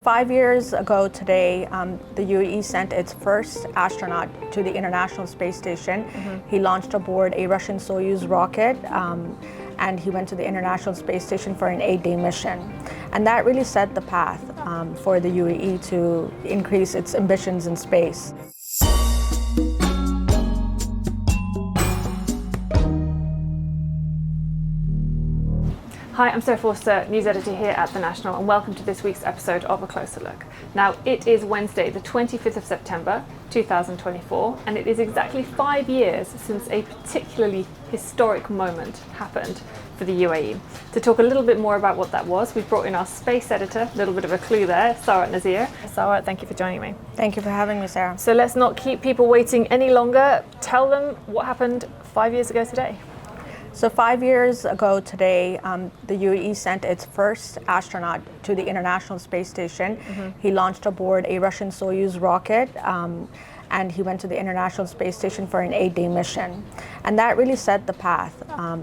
5 years ago today, the UAE sent its first astronaut to the International Space Station. He launched aboard a Russian Soyuz rocket, and he went to the International Space Station for an 8-day mission. And that really set the path for the UAE to increase its ambitions in space. Hi, I'm Sarah Forster, news editor here at The National, and welcome to this week's episode of A Closer Look. Now, it is Wednesday, the 25th of September, 2024, and it is exactly 5 years since a particularly historic moment happened for the UAE. To talk a little bit more about what that was, we've brought in our space editor, a little bit of a clue there, Sarat Nazir. Sarat, thank you for joining me. Thank you for having me, Sarah. So let's not keep people waiting any longer. Tell them what happened 5 years ago today. So 5 years ago today, the UAE sent its first astronaut to the International Space Station. He launched aboard a Russian Soyuz rocket, and he went to the International Space Station for an 8-day mission. And that really set the path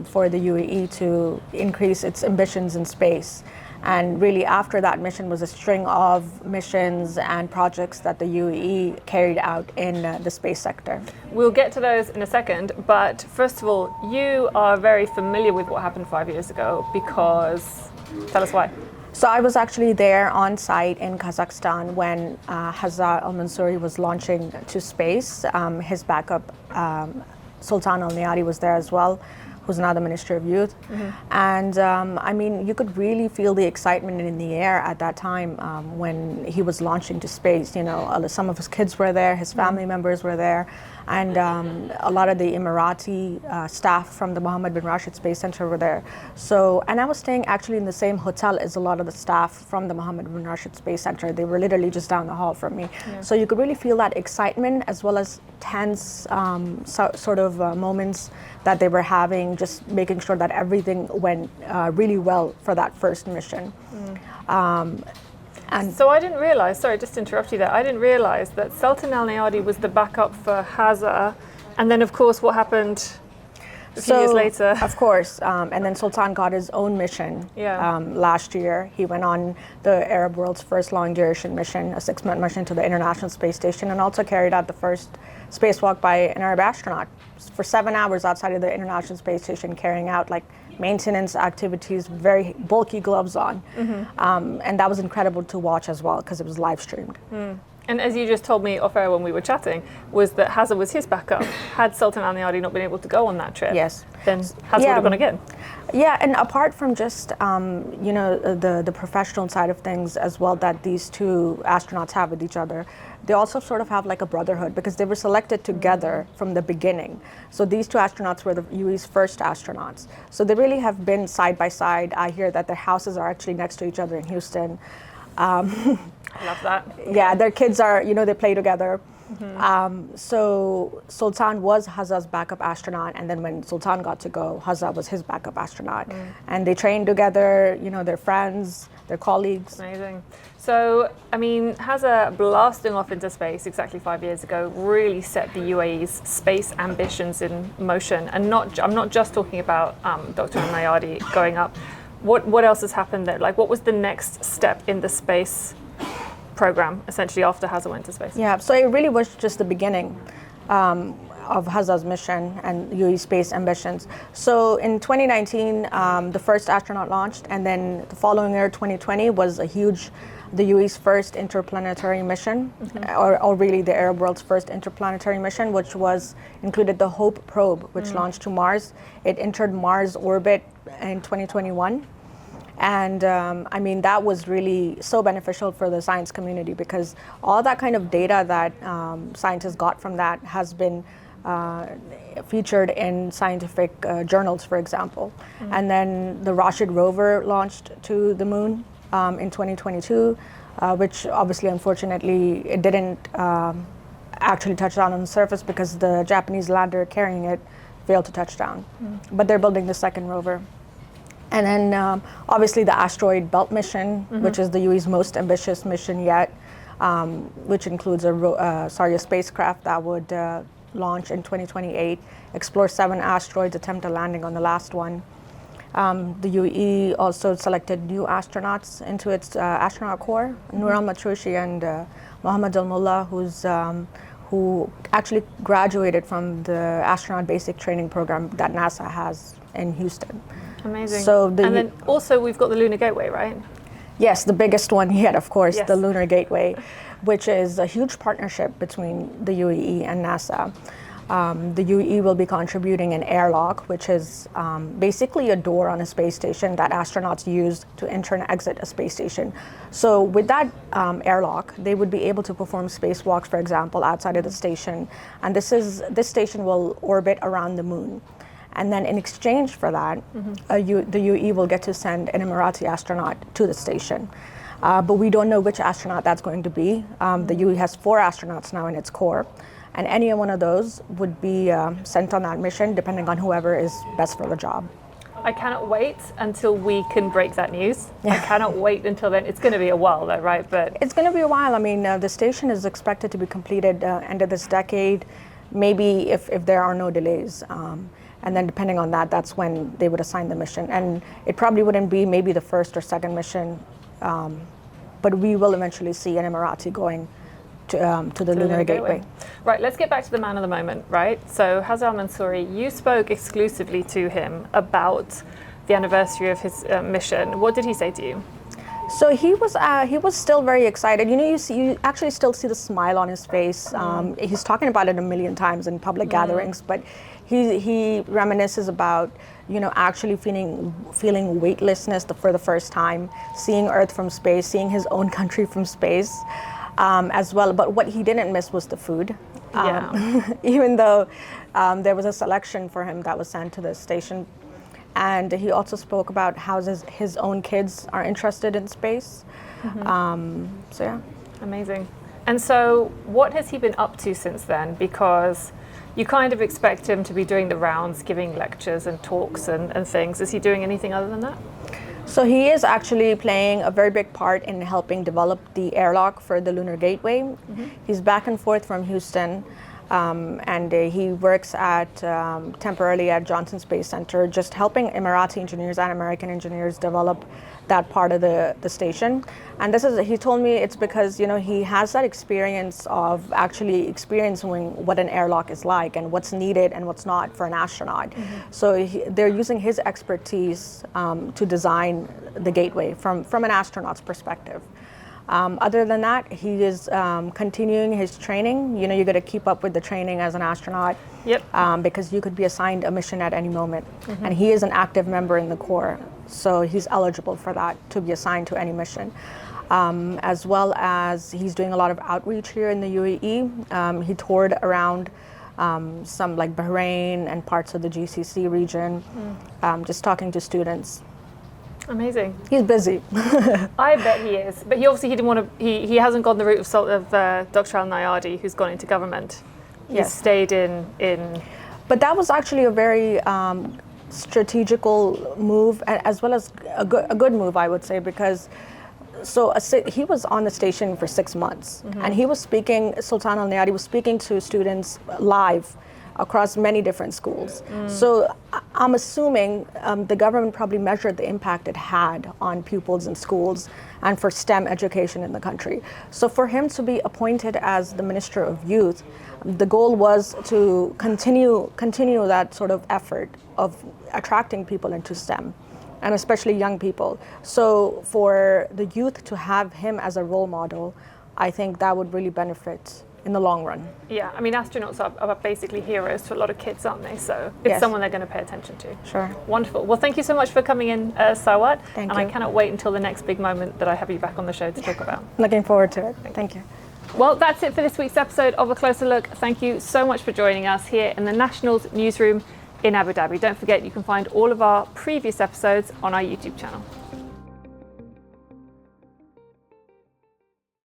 for the UAE to increase its ambitions in space. And really after that mission was a string of missions and projects that the UAE carried out in the space sector. We'll get to those in a second, but first of all, you are very familiar with what happened 5 years ago because, tell us why. So I was actually there on site in Kazakhstan when Hazza Al Mansouri was launching to space. His backup, Sultan Al Neyadi, was there as well, who's now the Minister of Youth. And I mean, you could really feel the excitement in the air at that time when he was launching to space. You know, some of his kids were there, his family members were there, and a lot of the Emirati staff from the Mohammed bin Rashid Space Center were there. So, and I was staying actually in the same hotel as a lot of the staff from the Mohammed bin Rashid Space Center. They were literally just down the hall from me. So you could really feel that excitement as well as tense sort of moments that they were having, just making sure that everything went really well for that first mission. And so I didn't realize, sorry, just to interrupt you there, I didn't realize that Sultan Al Neyadi was the backup for Hazza, and then of course what happened a few years later. Of course, and then Sultan got his own mission last year. He went on the Arab world's first long duration mission, a 6-month mission to the International Space Station, and also carried out the first spacewalk by an Arab astronaut for 7 hours outside of the International Space Station, carrying out like maintenance activities, very bulky gloves on. And that was incredible to watch as well because it was live streamed. And as you just told me off air when we were chatting, was that Hazza was his backup. Had Sultan Al Neyadi not been able to go on that trip, then Hazza would have gone again. Yeah, and apart from just you know, the professional side of things as well that these two astronauts have with each other, they also sort of have like a brotherhood because they were selected together from the beginning. So these two astronauts were the UAE's first astronauts. So they really have been side by side. I hear that their houses are actually next to each other in Houston. I love that. Yeah, their kids are, you know, they play together. So Sultan was Hazza's backup astronaut, and then when Sultan got to go, Hazza was his backup astronaut. And they trained together, you know, they're friends, they're colleagues. Amazing. So, I mean, Hazza blasting off into space exactly 5 years ago really set the UAE's space ambitions in motion. And I'm not just talking about Dr. Al Neyadi going up. What else has happened there? Like, what was the next step in the space program, essentially, after Hazza went to space? Yeah, so it really was just the beginning of Hazza's mission and UAE space ambitions. So in 2019, the first astronaut launched, and then the following year, 2020, was the UAE's first interplanetary mission, or really the Arab world's first interplanetary mission, which included the HOPE probe, which launched to Mars. It entered Mars orbit in 2021. And I mean, that was really so beneficial for the science community because all that kind of data that scientists got from that has been featured in scientific journals, for example. And then the Rashid rover launched to the moon in 2022, which obviously, unfortunately, it didn't actually touch down on the surface because the Japanese lander carrying it failed to touch down. But they're building the second rover. And then obviously the asteroid belt mission, which is the UAE's most ambitious mission yet, which includes a spacecraft that would launch in 2028, explore 7 asteroids, attempt a landing on the last one. The UAE also selected new astronauts into its astronaut corps, Noor al-Matrushi and Mohammed al-Mullah, who actually graduated from the astronaut basic training program that NASA has in Houston. Amazing. So and then also we've got the Lunar Gateway, right? Yes, the biggest one yet, of course, Yes. the Lunar Gateway, which is a huge partnership between the UAE and NASA. The UAE will be contributing an airlock, which is basically a door on a space station that astronauts use to enter and exit a space station. So with that airlock, they would be able to perform spacewalks, for example, outside of the station. And this station will orbit around the moon. And then in exchange for that, the UAE will get to send an Emirati astronaut to the station. But we don't know which astronaut that's going to be. The UAE has 4 astronauts now in its core. And any one of those would be sent on that mission, depending on whoever is best for the job. I cannot wait until we can break that news. I cannot wait until then. It's going to be a while though, right? But it's going to be a while. I mean, the station is expected to be completed end of this decade, maybe if there are no delays. And then depending on that, that's when they would assign the mission. And it probably wouldn't be maybe the first or second mission, but we will eventually see an Emirati going to the Lunar Gateway. Right, let's get back to the man of the moment, right? So Hazza Al Mansouri, you spoke exclusively to him about the anniversary of his mission. What did he say to you? So he was still very excited. You know, you actually still see the smile on his face. He's talking about it a million times in public gatherings, but he reminisces about, you know, actually feeling weightlessness for the first time, seeing Earth from space, seeing his own country from space. As well, but what he didn't miss was the food. Even though there was a selection for him that was sent to the station. And he also spoke about how his own kids are interested in space. So yeah. Amazing. And so what has he been up to since then? Because you kind of expect him to be doing the rounds, giving lectures and talks and things. Is he doing anything other than that? So he is actually playing a very big part in helping develop the airlock for the Lunar Gateway. He's back and forth from Houston, and he works temporarily at Johnson Space Center, just helping Emirati engineers and American engineers develop that part of the station. And he told me it's because, you know, he has that experience of actually experiencing what an airlock is like and what's needed and what's not for an astronaut. So they're using his expertise to design the gateway from an astronaut's perspective. Other than that, he is continuing his training. You know, you got to keep up with the training as an astronaut. Because you could be assigned a mission at any moment. And he is an active member in the Corps, so he's eligible for that, to be assigned to any mission. As well as he's doing a lot of outreach here in the UAE. He toured around some like Bahrain and parts of the GCC region, just talking to students. Amazing. He's busy. I bet he is. But he didn't want to. He hasn't gone the route of Dr. Al Nayadi, who's gone into government. He's stayed in. But that was actually a very strategical move, as well as a good move, I would say, because he was on the station for 6 months, and he was speaking. Sultan Al Nayadi was speaking to students live across many different schools. So I'm assuming the government probably measured the impact it had on pupils in schools and for STEM education in the country. So for him to be appointed as the Minister of Youth, the goal was to continue that sort of effort of attracting people into STEM, and especially young people. So for the youth to have him as a role model, I think that would really benefit in the long run. Yeah, I mean, astronauts are basically heroes to a lot of kids, aren't they? So it's someone they're going to pay attention to. Sure. Wonderful. Well, thank you so much for coming in, Sawat. Thank you. I cannot wait until the next big moment that I have you back on the show to talk about. Looking forward to it. Thank you. Well, that's it for this week's episode of A Closer Look. Thank you so much for joining us here in the Nationals newsroom in Abu Dhabi. Don't forget, you can find all of our previous episodes on our YouTube channel.